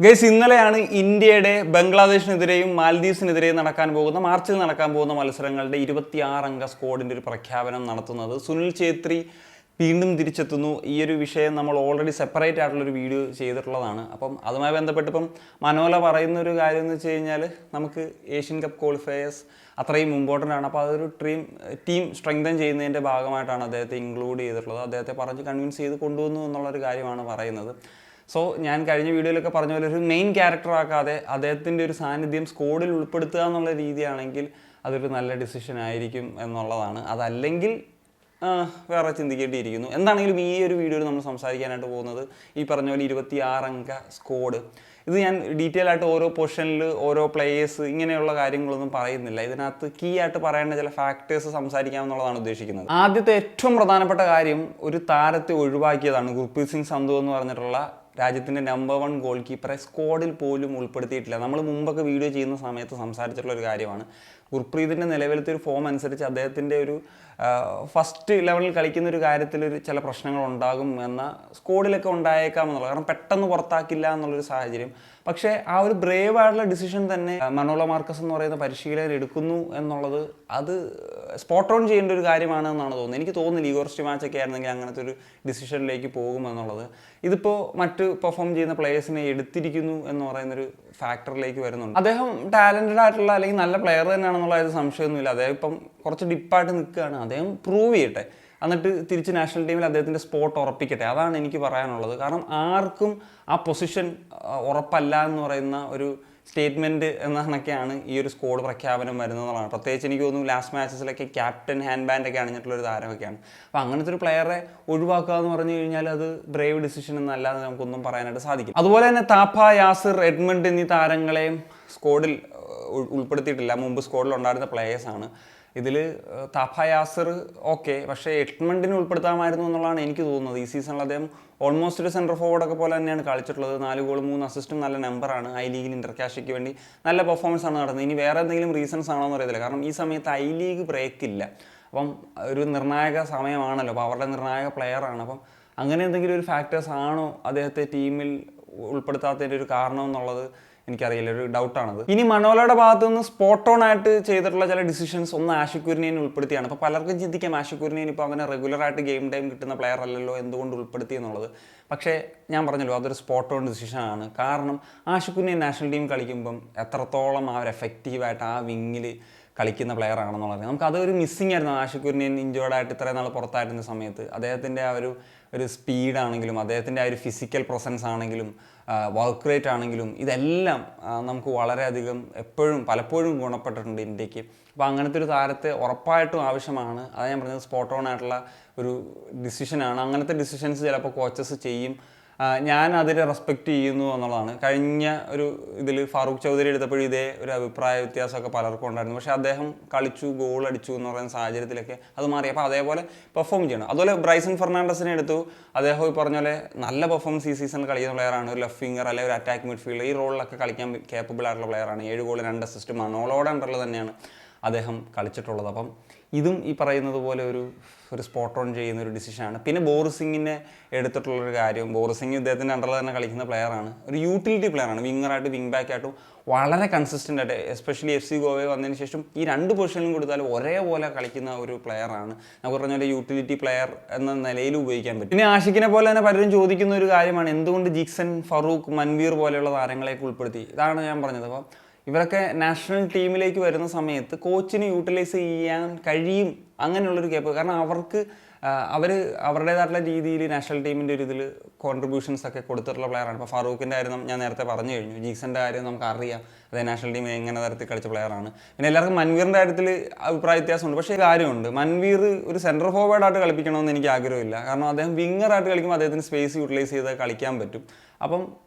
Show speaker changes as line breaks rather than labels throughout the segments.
Guys, ഇന്നലെയാണ് ഇന്ത്യയുടെ ബംഗ്ലാദേശിനെതിരെയും മാൽദീവ്സിനെതിരെയും മാർച്ചിൽ നടക്കാൻ പോകുന്ന മത്സരങ്ങളുടെ 26 അംഗ സ്ക്വാഡിൻ്റെ ഒരു പ്രഖ്യാപനം നടത്തുന്നത്. സുനിൽ ഛേത്രി വീണ്ടും തിരിച്ചെത്തുന്നു. ഈ ഒരു വിഷയം നമ്മൾ ഓൾറെഡി സെപ്പറേറ്റ് ആയിട്ടുള്ളൊരു വീഡിയോ ചെയ്തിട്ടുള്ളതാണ്. അപ്പം അതുമായി ബന്ധപ്പെട്ട് ഇപ്പം മനോല പറയുന്ന ഒരു കാര്യം എന്ന് വെച്ച് കഴിഞ്ഞാൽ നമുക്ക് ഏഷ്യൻ കപ്പ് ക്വാളിഫയേഴ്സ് അത്രയും ഇമ്പോർട്ടൻ്റ് ആണ്. അപ്പോൾ അതൊരു ടീം സ്ട്രെങ്തൻ ചെയ്യുന്നതിൻ്റെ ഭാഗമായിട്ടാണ് അദ്ദേഹത്തെ ഇൻക്ലൂഡ് ചെയ്തിട്ടുള്ളത്. അദ്ദേഹത്തെ പറഞ്ഞ് കൺവിൻസ് ചെയ്ത് കൊണ്ടുവന്നു എന്നുള്ളൊരു കാര്യമാണ് പറയുന്നത്. സോ ഞാൻ കഴിഞ്ഞ വീഡിയോയിലൊക്കെ പറഞ്ഞ പോലെ ഒരു മെയിൻ ക്യാരക്ടർ ആക്കാതെ അദ്ദേഹത്തിൻ്റെ ഒരു സാന്നിധ്യം സ്ക്വാഡിൽ ഉൾപ്പെടുത്തുക എന്നുള്ള രീതിയാണെങ്കിൽ അതൊരു നല്ല ഡിസിഷൻ ആയിരിക്കും എന്നുള്ളതാണ്. അതല്ലെങ്കിൽ വേറെ ചിന്തിക്കേണ്ടിയിരിക്കുന്നു. എന്താണെങ്കിലും ഈ ഒരു വീഡിയോയിൽ നമ്മൾ സംസാരിക്കാനായിട്ട് പോകുന്നത് ഈ പറഞ്ഞ പോലെ 26 അംഗ സ്ക്വാഡ്. ഇത് ഞാൻ ഡീറ്റെയിൽ ആയിട്ട് ഓരോ പൊസിഷനിൽ ഓരോ പ്ലേയേഴ്സ് ഇങ്ങനെയുള്ള കാര്യങ്ങളൊന്നും പറയുന്നില്ല. ഇതിനകത്ത് കീ ആയിട്ട് പറയേണ്ട ചില ഫാക്ടേഴ്സ് സംസാരിക്കാമെന്നുള്ളതാണ് ഉദ്ദേശിക്കുന്നത്. ആദ്യത്തെ ഏറ്റവും പ്രധാനപ്പെട്ട കാര്യം ഒരു താരത്തെ ഒഴിവാക്കിയതാണ്. ഗുർപ്രീത് സിംഗ് സന്ധു എന്ന് പറഞ്ഞിട്ടുള്ള രാജ്യത്തിൻ്റെ നമ്പർ 1 ഗോൾ കീപ്പറെ സ്ക്വാഡിൽ പോലും ഉൾപ്പെടുത്തിയിട്ടില്ല. നമ്മൾ മുമ്പൊക്കെ വീഡിയോ ചെയ്യുന്ന സമയത്ത് സംസാരിച്ചിട്ടുള്ള ഒരു കാര്യമാണ്. ഗുർപ്രീതിൻ്റെ നിലവിലത്തെ ഒരു ഫോം അനുസരിച്ച് അദ്ദേഹത്തിൻ്റെ ഒരു ഫസ്റ്റ് ലെവലിൽ കളിക്കുന്ന ഒരു കാര്യത്തിൽ ചില പ്രശ്നങ്ങൾ ഉണ്ടാകും എന്ന സ്ക്വാഡിലൊക്കെ ഉണ്ടായേക്കാമെന്നുള്ളത്. കാരണം പെട്ടെന്ന് പുറത്താക്കില്ല എന്നുള്ളൊരു സാഹചര്യം. പക്ഷേ ആ ഒരു ബ്രേവ് ആയിട്ടുള്ള ഡിസിഷൻ തന്നെ മനോല മാർക്കസ് എന്ന് പറയുന്ന പരിശീലകൻ എടുക്കുന്നു എന്നുള്ളത് അത് സ്പോട്ട് ഓൺ ചെയ്യേണ്ട ഒരു കാര്യമാണ് എന്നാണ് തോന്നുന്നത്. എനിക്ക് തോന്നുന്നില്ല ഈഗോർസ്റ്റ് മാച്ചൊക്കെ ആയിരുന്നെങ്കിൽ അങ്ങനത്തെ ഒരു ഡിസിഷനിലേക്ക് പോകുമെന്നുള്ളത്. ഇതിപ്പോൾ മറ്റ് പെർഫോം ചെയ്യുന്ന പ്ലേയേഴ്സിനെ എടുത്തിരിക്കുന്നു എന്ന് പറയുന്നൊരു ഫാക്ടറിലേക്ക് വരുന്നുണ്ട്. അദ്ദേഹം ടാലൻറ്റഡ് ആയിട്ടുള്ള അല്ലെങ്കിൽ നല്ല പ്ലെയർ തന്നെയാണെന്നുള്ളത് സംശയമൊന്നുമില്ല. അദ്ദേഹം ഇപ്പം കുറച്ച് ഡിപ്പായിട്ട് നിൽക്കുകയാണ്. അദ്ദേഹം പ്രൂവ് ചെയ്യട്ടെ, എന്നിട്ട് തിരിച്ച് നാഷണൽ ടീമിൽ അദ്ദേഹത്തിൻ്റെ സ്പോട്ട് ഉറപ്പിക്കട്ടെ. അതാണ് എനിക്ക് പറയാനുള്ളത്. കാരണം ആർക്കും ആ പൊസിഷൻ ഉറപ്പല്ല എന്ന് പറയുന്ന ഒരു സ്റ്റേറ്റ്മെൻറ്റ് എന്നൊക്കെയാണ് ഈ ഒരു സ്ക്വാഡ് പ്രഖ്യാപനം വരുന്നതാണ്. പ്രത്യേകിച്ച് എനിക്ക് തോന്നുന്നു ലാസ്റ്റ് മാച്ചസിലൊക്കെ ക്യാപ്റ്റൻ ഹാൻഡ് ബാൻഡൊക്കെ അണിഞ്ഞിട്ടുള്ളൊരു താരമൊക്കെയാണ്. അപ്പോൾ അങ്ങനത്തെ ഒരു പ്ലെയറെ ഒഴിവാക്കുക എന്ന് പറഞ്ഞു കഴിഞ്ഞാൽ അത് ബ്രേവ് ഡിസിഷൻ എന്നല്ലാതെ നമുക്കൊന്നും പറയാനായിട്ട് സാധിക്കും. അതുപോലെ തന്നെ താപ്പ, യാസിർ, എഡ്മണ്ട് എന്നീ താരങ്ങളെയും സ്ക്വാഡിൽ ഉൾപ്പെടുത്തിയിട്ടില്ല. മുമ്പ് സ്ക്വാഡിൽ ഉണ്ടായിരുന്ന പ്ലേയേഴ്സാണ്. ഇതിൽ താപ്പ, യാസിർ ഓക്കെ, പക്ഷേ എഡ്മണ്ടിനെ ഉൾപ്പെടുത്താമായിരുന്നു എന്നുള്ളതാണ് എനിക്ക് തോന്നുന്നത്. ഈ സീസണിൽ അദ്ദേഹം ഓൾമോസ്റ്റ് ഒരു സെൻറ്റർ ഫോർവേഡൊക്കെ പോലെ തന്നെയാണ് കളിച്ചിട്ടുള്ളത്. 4 ഗോളും 3 അസിസ്റ്റും നല്ല നമ്പറാണ്. ഐ ലീഗിൽ ഇന്റർകാഷയ്ക്ക് വേണ്ടി നല്ല പെർഫോമൻസ് ആണ് നടന്നത്. ഇനി വേറെ എന്തെങ്കിലും റീസൺസ് ആണോ എന്ന് അറിയത്തില്ല. കാരണം ഈ സമയത്ത് ഐ ലീഗ് ബ്രേക്ക് ഇല്ല. അപ്പം ഒരു നിർണായക സമയമാണല്ലോ. അപ്പോൾ അവരുടെ നിർണായക പ്ലെയറാണ്. അപ്പം അങ്ങനെ എന്തെങ്കിലും ഒരു ഫാക്ടേഴ്സ് ആണോ അദ്ദേഹത്തെ ടീമിൽ ഉൾപ്പെടുത്താത്തതിൻ്റെ ഒരു കാരണം എന്നുള്ളത് എനിക്കറിയില്ല, ഒരു ഡൗട്ടാണത്. ഇനി മനോലയുടെ ഭാഗത്തു നിന്ന് സ്പോട്ട് ഓൺ ആയിട്ട് ചെയ്തിട്ടുള്ള ചില ഡിസിഷൻസ് ഒന്ന് ആഷിഖ് കുര്യനെ ഉൾപ്പെടുത്തിയാണ്. അപ്പോൾ പലർക്കും ചിന്തിക്കാം ആഷിഖ് കുര്യനെ ഇപ്പോൾ അങ്ങനെ റെഗുലറായിട്ട് ഗെയിം ടൈം കിട്ടുന്ന പ്ലെയർ അല്ലല്ലോ, എന്തുകൊണ്ട് ഉൾപ്പെടുത്തി എന്നുള്ളത്. പക്ഷേ ഞാൻ പറഞ്ഞല്ലോ, അതൊരു സ്പോട്ട് ഓൺ ഡിസിഷനാണ്. കാരണം ആഷിഖ് കുര്യൻ നാഷണൽ ടീം കളിക്കുമ്പം എത്രത്തോളം ആ ഒരു എഫക്റ്റീവായിട്ട് ആ വിങ്ങിൽ കളിക്കുന്ന പ്ലെയർ ആണെന്നുള്ളത് നമുക്കതൊരു മിസ്സിംഗ് ആയിരുന്നു. ആഷിഖ് കുര്യൻ ഇഞ്ചേർഡായിട്ട് ഇത്രയും നാൾ പുറത്തായിരുന്ന സമയത്ത് അദ്ദേഹത്തിൻ്റെ ആ ഒരു സ്പീഡാണെങ്കിലും അദ്ദേഹത്തിൻ്റെ ആ ഒരു ഫിസിക്കൽ പ്രസൻസ് ആണെങ്കിലും വർക്ക് റേറ്റ് ആണെങ്കിലും ഇതെല്ലാം നമുക്ക് വളരെയധികം പലപ്പോഴും ഗുണപ്പെട്ടിട്ടുണ്ട് ഇന്ത്യക്ക്. അപ്പോൾ അങ്ങനത്തെ ഒരു താരത്തെ ഉറപ്പായിട്ടും ആവശ്യമാണ്. അതാണ് ഞാൻ പറഞ്ഞത്, സ്പോട്ട് ഓൺ ആയിട്ടുള്ള ഒരു ഡിസിഷനാണ്. അങ്ങനത്തെ ഡിസിഷൻസ് ചിലപ്പോൾ കോച്ചസ് ചെയ്യും. ഞാൻ അതിനെ റെസ്പെക്റ്റ് ചെയ്യുന്നു എന്നുള്ളതാണ്. കഴിഞ്ഞ ഒരു ഇതിൽ ഫാറൂഖ് ചൗധരി എടുത്തപ്പോഴും ഇതേ ഒരു അഭിപ്രായ വ്യത്യാസമൊക്കെ പലർക്കും ഉണ്ടായിരുന്നു. പക്ഷേ അദ്ദേഹം കളിച്ചു, ഗോൾ അടിച്ചു എന്ന് പറയുന്ന സാഹചര്യത്തിലൊക്കെ അത് മാറി. അപ്പോൾ അതേപോലെ പെർഫോം ചെയ്യണം. അതുപോലെ ബ്രൈസൺ ഫെർണാണ്ടസിനെ എടുത്തു. അദ്ദേഹം ഈ പറഞ്ഞ പോലെ നല്ല പെർഫോമൻസ് ഈ സീസണിൽ കളിക്കുന്ന പ്ലെയറാണ്. ഒരു ലെഫ്റ്റ് വിങ്ങർ അല്ലെങ്കിൽ ഒരു അറ്റാക്ക് മിഡ്ഫീൽഡർ ഈ റോളിലൊക്കെ കളിക്കാൻ കേപ്പബിൾ ആയിട്ടുള്ള പ്ലെയറാണ്. 7 ഗോൾ 2 അസിസ്റ്റ് മനോളോടെ അണ്ടറിൽ തന്നെയാണ് അദ്ദേഹം കളിച്ചിട്ടുള്ളത്. അപ്പം ഇതും ഈ പറയുന്നത് പോലെ ഒരു സ്പോട്ട് ഓൺ ചെയ്യുന്ന ഒരു ഡിസിഷനാണ്. പിന്നെ ബോറിസ് സിംഗിനെ എടുത്തിട്ടുള്ളൊരു കാര്യം, ബോറിസ് സിംഗ് ഇദ്ദേഹത്തിൻ്റെ അണ്ടറിൽ തന്നെ കളിക്കുന്ന പ്ലെയറാണ്. ഒരു യൂട്ടിലിറ്റി പ്ലെയറാണ്. വിങ്ങറായിട്ടും വിങ് ബാക്കായിട്ടും വളരെ കൺസിസ്റ്റൻ്റ് ആയിട്ട്, എസ്പെഷ്യലി FC ഗോവയെ വന്നതിന് ശേഷം ഈ 2 പൊസിഷനിലും കൊടുത്താലും ഒരേപോലെ കളിക്കുന്ന ഒരു പ്ലെയറാണ്. നമുക്ക് പറഞ്ഞ പോലെ യൂട്ടിലിറ്റി പ്ലെയർ എന്ന നിലയിൽ ഉപയോഗിക്കാൻ പറ്റും. പിന്നെ ആഷിഖിനെ പോലെ തന്നെ പലരും ചോദിക്കുന്ന ഒരു കാര്യമാണ്, എന്തുകൊണ്ട് ജിക്സൺ, ഫറൂഖ്, മൻവീർ പോലെയുള്ള താരങ്ങളെയൊക്കെ ഉൾപ്പെടുത്തി. ഇതാണ് ഞാൻ പറഞ്ഞത്. അപ്പം ഇവരൊക്കെ നാഷണൽ ടീമിലേക്ക് വരുന്ന സമയത്ത് കോച്ചിന് യൂട്ടിലൈസ് ചെയ്യാൻ കഴിയും അങ്ങനെയുള്ളൊരു കേപ്പ്. കാരണം അവരുടേതായിട്ടുള്ള രീതിയിൽ നാഷണൽ ടീമിൻ്റെ ഒരു ഇതിൽ കോൺട്രിബ്യൂഷൻസ് ഒക്കെ കൊടുത്തിട്ടുള്ള പ്ലെയറാണ്. ഇപ്പോൾ ഫറൂഖിൻ്റെ കാര്യം ഞാൻ നേരത്തെ പറഞ്ഞു കഴിഞ്ഞു. ജീക്സൻ്റെ കാര്യം നമുക്കറിയാം, അതേ നാഷണൽ ടീം എങ്ങനെ തരത്തിൽ കളിച്ച പ്ലെയറാണ്. പിന്നെ എല്ലാവർക്കും മൻവീറിൻ്റെ കാര്യത്തിൽ അഭിപ്രായ വ്യത്യാസമുണ്ട്. പക്ഷേ കാര്യമുണ്ട്, മൻവീർ ഒരു സെൻട്രൽ ഫോർവേഡായിട്ട് കളിപ്പിക്കണമെന്ന് എനിക്ക് ആഗ്രഹമില്ല. കാരണം അദ്ദേഹം വിങ്ങറായിട്ട് കളിക്കുമ്പോൾ അദ്ദേഹത്തിന് സ്പേസ് യൂട്ടിലൈസ് ചെയ്ത് കളിക്കാൻ പറ്റും. അപ്പം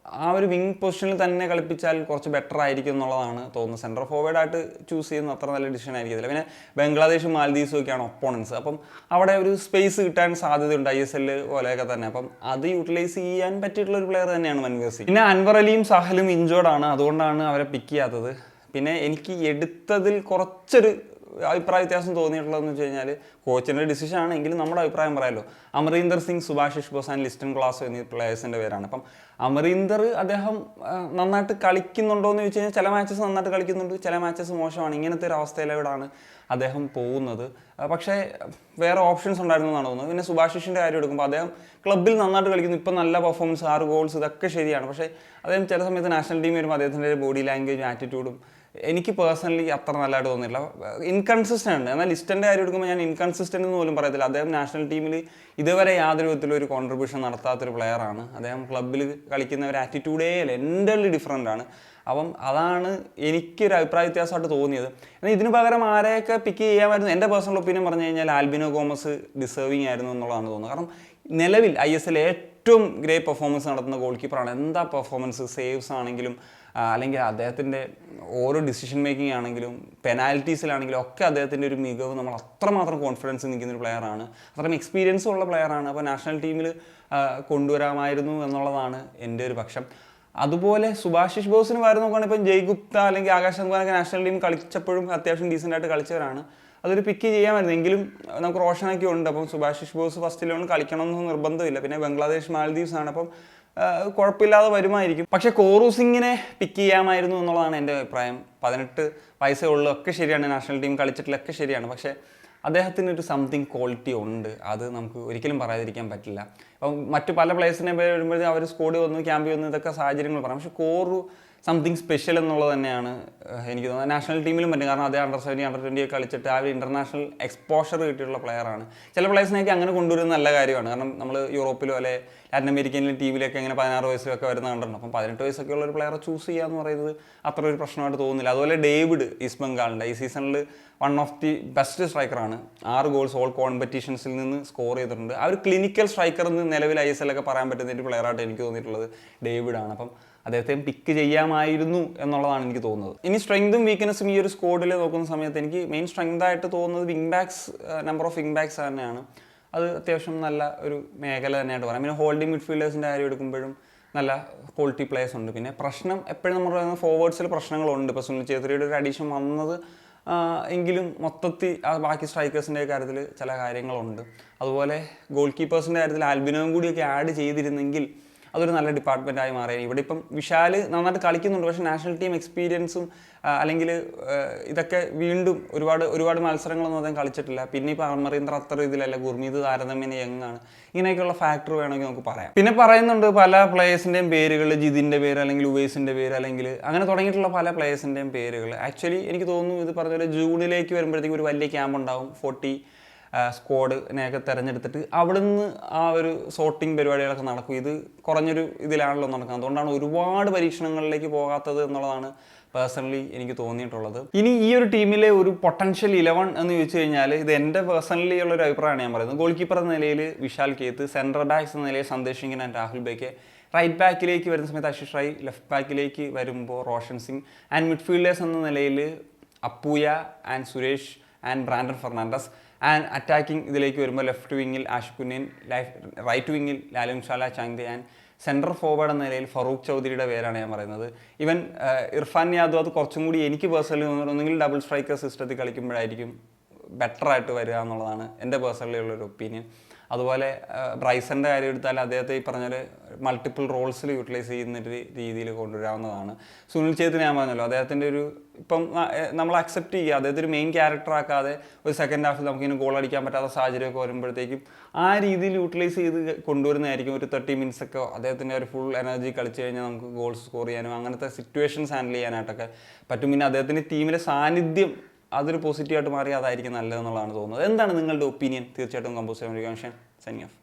ആ ഒരു വിങ് പൊസിഷനിൽ തന്നെ കളിപ്പിച്ചാൽ കുറച്ച് ബെറ്റർ ആയിരിക്കും എന്നുള്ളതാണ് തോന്നുന്നത്. സെൻട്രൽ ഫോർവേഡായിട്ട് ചൂസ് ചെയ്യുന്ന അത്ര നല്ല ഡിസിഷൻ ആയിരിക്കത്തില്ല. പിന്നെ ബംഗ്ലാദേശും മാൽദീവ്സും ഒക്കെയാണ് ഒപ്പോണൻസ്. അപ്പം അവിടെ ഒരു സ്പേസ് കിട്ടാൻ സാധ്യതയുണ്ട്, ISL പോലെയൊക്കെ തന്നെ. അപ്പം അത് യൂട്ടിലൈസ് ചെയ്യാൻ പറ്റിയിട്ടുള്ള ഒരു പ്ലെയർ തന്നെയാണ് മൻവീർ സിംഗ്. പിന്നെ അൻവർ അലിയും സഹലും ഇഞ്ചേർഡാണ്, അതുകൊണ്ടാണ് അവരെ പിക്ക് ചെയ്യാത്തത്. പിന്നെ എനിക്ക് എടുത്തതിൽ കുറച്ചൊരു അഭിപ്രായ വ്യത്യാസം തോന്നിയിട്ടുള്ളതെന്ന് വെച്ച് കഴിഞ്ഞാൽ കോച്ചിൻ്റെ ഡിസിഷൻ ആണെങ്കിലും നമ്മുടെ അഭിപ്രായം പറയാമല്ലോ. Amarinder Singh, Subhasish boss and Liston class എന്നീ പ്ലേയേഴ്സിൻ്റെ പേരാണ്. അപ്പം അമരീന്ദർ അദ്ദേഹം നന്നായിട്ട് കളിക്കുന്നുണ്ടോ എന്ന് ചോദിച്ചു കഴിഞ്ഞാൽ ചില മാച്ചസ് നന്നായിട്ട് കളിക്കുന്നുണ്ട്, ചില മാച്ചസ് മോശമാണ്. ഇങ്ങനത്തെ ഒരു അവസ്ഥയിലൂടെയാണ് അദ്ദേഹം പോകുന്നത്. പക്ഷേ വേറെ ഓപ്ഷൻസ് ഉണ്ടായിരുന്നു എന്നാണ് തോന്നുന്നത്. പിന്നെ സുഭാഷിഷിൻ്റെ കാര്യം എടുക്കുമ്പോൾ അദ്ദേഹം ക്ലബ്ബിൽ നന്നായിട്ട് കളിക്കുന്നു, ഇപ്പം നല്ല പെർഫോമൻസ്, 6 ഗോൾസ്, ഇതൊക്കെ ശരിയാണ്. പക്ഷേ അദ്ദേഹം ചില സമയത്ത് നാഷണൽ ടീം വരുമ്പോൾ അദ്ദേഹത്തിൻ്റെ ബോഡി ലാംഗ്വേജും ആറ്റിറ്റ്യൂഡും എനിക്ക് പേഴ്സണലി അത്ര നല്ലതായിട്ട് തോന്നിയില്ല. ഇൻകൺസിസ്റ്റൻ്റ് ഉണ്ട്. എന്നാൽ ലിസ്റ്റൻ്റെ കാര്യം എടുക്കുമ്പോൾ ഞാൻ ഇൻകൺസിസ്റ്റൻ്റ് എന്ന് പോലും പറയത്തില്ല. അദ്ദേഹം നാഷണൽ ടീമിൽ ഇതുവരെ യാതൊരു വിധത്തിലും ഒരു കോൺട്രിബ്യൂഷൻ നടത്താത്തൊരു പ്ലെയറാണ്. അദ്ദേഹം ക്ലബ്ബിൽ കളിക്കുന്ന ഒരു ആറ്റിറ്റ്യൂഡേ അല്ല, എൻ്റർലി ഡിഫറൻ്റ് ആണ്. അപ്പം അതാണ് എനിക്കൊരു അഭിപ്രായ വ്യത്യാസമായിട്ട് തോന്നിയത്. എന്നാൽ ഇതിന് പകരം ആരെയൊക്കെ പിക്ക് ചെയ്യാമായിരുന്നു, എൻ്റെ പേഴ്സണൽ ഒപ്പീനിയൻ പറഞ്ഞു കഴിഞ്ഞാൽ ആൽബിനോ ഗോമസ് ഡിസേർവിങ് ആയിരുന്നു എന്നുള്ളതാണ് തോന്നുന്നത്. കാരണം നിലവിൽ ISL ഏറ്റവും ഗ്രേറ്റ് പെർഫോമൻസ് നടത്തുന്ന ഗോൾ കീപ്പറാണ്. എന്താ പെർഫോമൻസ്, സേവ്സ് ആണെങ്കിലും അല്ലെങ്കിൽ അദ്ദേഹത്തിൻ്റെ ഓരോ ഡിസിഷൻ മേക്കിംഗ് ആണെങ്കിലും പെനാൽറ്റീസിലാണെങ്കിലും ഒക്കെ അദ്ദേഹത്തിൻ്റെ ഒരു മികവ്, നമ്മൾ അത്രമാത്രം കോൺഫിഡൻസ് നിൽക്കുന്ന ഒരു പ്ലെയറാണ്, അത്രയും എക്സ്പീരിയൻസും ഉള്ള പ്ലെയറാണ്. അപ്പോൾ നാഷണൽ ടീമിൽ കൊണ്ടുവരാമായിരുന്നു എന്നുള്ളതാണ് എൻ്റെ ഒരു പക്ഷം. അതുപോലെ സുഭാഷിഷ് ബോസിന് വരുന്ന നോക്കുകയാണെങ്കിൽ ഇപ്പം ജയ് ഗുപ്ത അല്ലെങ്കിൽ ആകാശ് അംഗാനൊക്കെ നാഷണൽ ടീം കളിച്ചപ്പോഴും അത്യാവശ്യം ഡീസൻ്റായിട്ട് കളിച്ചവരാണ്. അതൊരു പിക്ക് ചെയ്യാമായിരുന്നു. എങ്കിലും നമുക്ക് റോഷനൊക്കെ ഉണ്ട്. അപ്പം സുഭാഷിഷ് ബോസ് ഫസ്റ്റ് 11 കളിക്കണമെന്ന് നിർബന്ധമില്ല. പിന്നെ ബംഗ്ലാദേശ്, മാൽദീവ്സ് ആണ്. അപ്പം കുഴപ്പമില്ലാതെ വരുമായിരിക്കും. പക്ഷേ കോറു സിംഗിനെ പിക്ക് ചെയ്യാമായിരുന്നു എന്നുള്ളതാണ് എൻ്റെ അഭിപ്രായം. 18 വയസ്സേ ഉള്ളൂ, ഒക്കെ ശരിയാണ്, നാഷണൽ ടീം കളിച്ചിട്ടില്ലൊക്കെ ശരിയാണ്. പക്ഷേ അദ്ദേഹത്തിനൊരു സംതിങ് ക്വാളിറ്റി ഉണ്ട്, അത് നമുക്ക് ഒരിക്കലും പറയാതിരിക്കാൻ പറ്റില്ല. അപ്പം മറ്റു പല പ്ലേയേഴ്സിനെ വരുമ്പോഴത്തേക്കും അവർ സ്കോഡ് വന്നു, ക്യാമ്പിൽ വന്നു, ഇതൊക്കെ സാഹചര്യങ്ങൾ പറയാം. പക്ഷേ കോറു സംതിങ് സ്പെഷ്യൽ എന്നുള്ളത് തന്നെയാണ് എനിക്ക് തോന്നുന്നത്. നാഷണൽ ടീമിലും പറ്റും. കാരണം അതേ അണ്ടർ-17, അണ്ടർ-20 കളിച്ചിട്ട് ആ ഒരു ഇൻ്റർനാഷണൽ എക്സ്പോഷർ കിട്ടിയിട്ടുള്ള പ്ലെയറാണ്. ചില പ്ലേയേഴ്സിനെയൊക്കെ അങ്ങനെ കൊണ്ടുവരുന്നത് നല്ല കാര്യമാണ്. കാരണം നമ്മൾ യൂറോപ്പിലോ അല്ലെ ലാറ്റിൻ അമേരിക്കനിലും ടീമിലൊക്കെ ഇങ്ങനെ 16 വയസ്സിലൊക്കെ വരുന്ന കണ്ടിട്ടുണ്ട്. അപ്പം 18 വയസ്സൊക്കെ ഉള്ള ഒരു പ്ലെയറെ ചൂസ് ചെയ്യുക എന്ന് പറയുന്നത് അത്ര ഒരു പ്രശ്നമായിട്ട് തോന്നുന്നില്ല. അതുപോലെ ഡേവിഡ് ഈസ്റ്റ് ബംഗാളിൻ്റെ ഈ സീസണിൽ വൺ ഓഫ് ദി ബെസ്റ്റ് സ്ട്രൈക്കറാണ്. 6 ഗോൾസ് ഓൾ കോമ്പറ്റീഷൻസിൽ നിന്ന് സ്കോർ ചെയ്തിട്ടുണ്ട്. ആ ഒരു ക്ലിനിക്കൽ സ്ട്രൈക്കർ എന്ന് നിലവിൽ ISL ഒക്കെ പറയാൻ പറ്റുന്ന ഒരു പ്ലെയറായിട്ട് എനിക്ക് തോന്നിയിട്ടുള്ളത് ഡേവിഡാണ്. അപ്പം അദ്ദേഹത്തെ പിക്ക് ചെയ്യാമായിരുന്നു എന്നുള്ളതാണ് എനിക്ക് തോന്നുന്നത്. ഇനി സ്ട്രെങ്തും വീക്ക്നെസ്സും ഈ ഒരു സ്കോഡിൽ നോക്കുന്ന സമയത്ത് എനിക്ക് മെയിൻ സ്ട്രെങ്ത് ആയിട്ട് തോന്നുന്നത് wing backs, number of wing backs തന്നെയാണ്. അത് അത്യാവശ്യം നല്ല ഒരു മേഖല തന്നെയായിട്ട് പറയാം. പിന്നെ ഹോൾഡിംഗ് മിഡ്ഫീൽഡേഴ്സിൻ്റെ കാര്യം എടുക്കുമ്പോഴും നല്ല ക്വാളിറ്റി പ്ലേയേഴ്സ് ഉണ്ട്. പിന്നെ പ്രശ്നം എപ്പോഴും നമ്മൾ പറയുന്നത് ഫോർവേഡ്സിൽ പ്രശ്നങ്ങളുണ്ട്. ഇപ്പോൾ സുനിൽ ഛേത്രിയുടെ ഒരു അഡീഷൻ വന്നത് എങ്കിലും മൊത്തത്തിൽ ബാക്കി സ്ട്രൈക്കേഴ്സിൻ്റെ കാര്യത്തിൽ ചില കാര്യങ്ങളുണ്ട്. അതുപോലെ ഗോൾ കീപ്പേഴ്സിൻ്റെ കാര്യത്തിൽ ആൽബിനോയും കൂടിയൊക്കെ ആഡ് ചെയ്തിരുന്നെങ്കിൽ അതൊരു നല്ല ഡിപ്പാർട്ട്മെൻറ്റായി മാറിയാണ്. ഇവിടെ ഇപ്പം വിശാൽ നന്നായിട്ട് കളിക്കുന്നുണ്ട്, പക്ഷേ നാഷണൽ ടീം എക്സ്പീരിയൻസും അല്ലെങ്കിൽ ഇതൊക്കെ വീണ്ടും ഒരുപാട് മത്സരങ്ങളൊന്നും അദ്ദേഹം കളിച്ചിട്ടില്ല. പിന്നെ ഇപ്പോൾ അമരീന്ദർ അത്ര ഇതിലല്ല, ഗുർമീത് താരതമ്യേന യങ്ങാണ്. ഇങ്ങനെയൊക്കെയുള്ള ഫാക്ടർ വേണമെങ്കിൽ നമുക്ക് പറയാം. പിന്നെ പറയുന്നുണ്ട് പല പ്ലേയേഴ്സിൻ്റെയും പേരുകൾ, ജിതിൻ്റെ പേര് അല്ലെങ്കിൽ ഉവൈസിൻ്റെ പേര് അല്ലെങ്കിൽ അങ്ങനെ തുടങ്ങിയിട്ടുള്ള പല പ്ലേയേഴ്സിൻ്റെയും പേരുകൾ. ആക്ച്വലി എനിക്ക് തോന്നുന്നു ഇത് പറഞ്ഞ പോലെ ജൂണിലേക്ക് വരുമ്പോഴത്തേക്കും ഒരു വലിയ ക്യാമ്പ് ഉണ്ടാവും. 40 സ്ക്വാഡിനെയൊക്കെ തിരഞ്ഞെടുത്തിട്ട് അവിടുന്ന് ആ ഒരു സോർട്ടിങ് പരിപാടികളൊക്കെ നടക്കും. ഇത് കുറഞ്ഞൊരു ഇതിലാണല്ലോ നടക്കുന്നത്. അതുകൊണ്ടാണ് ഒരുപാട് പരീക്ഷണങ്ങളിലേക്ക് പോകാത്തത് എന്നുള്ളതാണ് പേഴ്സണലി എനിക്ക് തോന്നിയിട്ടുള്ളത്. ഇനി ഈ ഒരു ടീമിലെ ഒരു പൊട്ടൻഷ്യൽ 11 എന്ന് ചോദിച്ചു കഴിഞ്ഞാൽ ഇത് എൻ്റെ പേഴ്സണലി ഉള്ളൊരു അഭിപ്രായമാണ് ഞാൻ പറയുന്നത്. ഗോൾ കീപ്പർ എന്ന നിലയിൽ വിശാൽ കേത്ത്, സെൻട്രൽ ബാക്സ് എന്ന നിലയിൽ സന്ദേശ് സിംഗ് ആൻഡ് രാഹുൽ ബേക്കെ, റൈറ്റ് ബാക്കിലേക്ക് വരുന്ന സമയത്ത് ആശിഷ് റായ്, ലെഫ്റ്റ് ബാക്കിലേക്ക് വരുമ്പോൾ റോഷൻ സിംഗ്, ആൻഡ് മിഡ്ഫീൽഡേഴ്സ് എന്ന നിലയിൽ Apuia and Suresh and Brandon Fernandes, and attacking ഇതിലേക്ക് വരുമ്പോൾ ലെഫ്റ്റ് വിങ്ങിൽ ആഷിഖ് കുര്യൻ, റൈറ്റ് വിങ്ങിൽ ലാലും ഷാല ചാങ്തെ, ആൻഡ് സെൻട്രൽ ഫോർവേഡ് എന്ന നിലയിൽ ഫറൂഖ് ചൗധരിയുടെ പേരാണ് ഞാൻ പറയുന്നത്. ഈവൻ ഇർഫാൻ യാദവ് അത് കുറച്ചും കൂടി എനിക്ക് പേഴ്സണലി ഒന്നെങ്കിൽ ഡബിൾ സ്ട്രൈക്കർ സിസ്റ്റത്തിൽ കളിക്കുമ്പോഴായിരിക്കും ബെറ്ററായിട്ട് വരിക എന്നുള്ളതാണ് എൻ്റെ പേഴ്സണലി ഉള്ളൊരു ഒപ്പീനിയൻ. അതുപോലെ ബ്രൈസൻ്റെ കാര്യം എടുത്താൽ അദ്ദേഹത്തെ ഈ പറഞ്ഞാൽ മൾട്ടിപ്പിൾ റോൾസിൽ യൂട്ടിലൈസ് ചെയ്യുന്ന ഒരു രീതിയിൽ കൊണ്ടുവരാവുന്നതാണ്. സുനിൽ ഛേത്രി ഞാൻ പറഞ്ഞല്ലോ, അദ്ദേഹത്തിൻ്റെ ഒരു ഇപ്പം നമ്മൾ അക്സെപ്റ്റ് ചെയ്യുക, അദ്ദേഹത്തെ ഒരു മെയിൻ ക്യാരക്ടർ ആക്കാതെ ഒരു സെക്കൻഡ് ഹാഫിൽ നമുക്കിങ്ങനെ ഗോൾ അടിക്കാൻ പറ്റാത്ത സാഹചര്യമൊക്കെ വരുമ്പോഴത്തേക്കും ആ രീതിയിൽ യൂട്ടിലൈസ് ചെയ്ത് കൊണ്ടുവരുന്നതായിരിക്കും. ഒരു 30 മിനിറ്റ്സ് ഒക്കെ അദ്ദേഹത്തിൻ്റെ ഒരു ഫുൾ എനർജി കളിച്ച് കഴിഞ്ഞാൽ നമുക്ക് ഗോൾസ് സ്കോർ ചെയ്യാനും അങ്ങനത്തെ സിറ്റുവേഷൻസ് ഹാൻഡിൽ ചെയ്യാനായിട്ടൊക്കെ പറ്റും. പിന്നെ അദ്ദേഹത്തിൻ്റെ ടീമിലെ സാന്നിധ്യം അതൊരു പോസിറ്റീവായിട്ട് മാറി അതായിരിക്കും നല്ലതെന്നുള്ളതാണ് തോന്നുന്നത്. എന്താണ് നിങ്ങളുടെ ഒപ്പീനിയൻ? തീർച്ചയായിട്ടും കമ്പോസ് ചെയ്യാൻ സൈനിങ് ഓഫ്.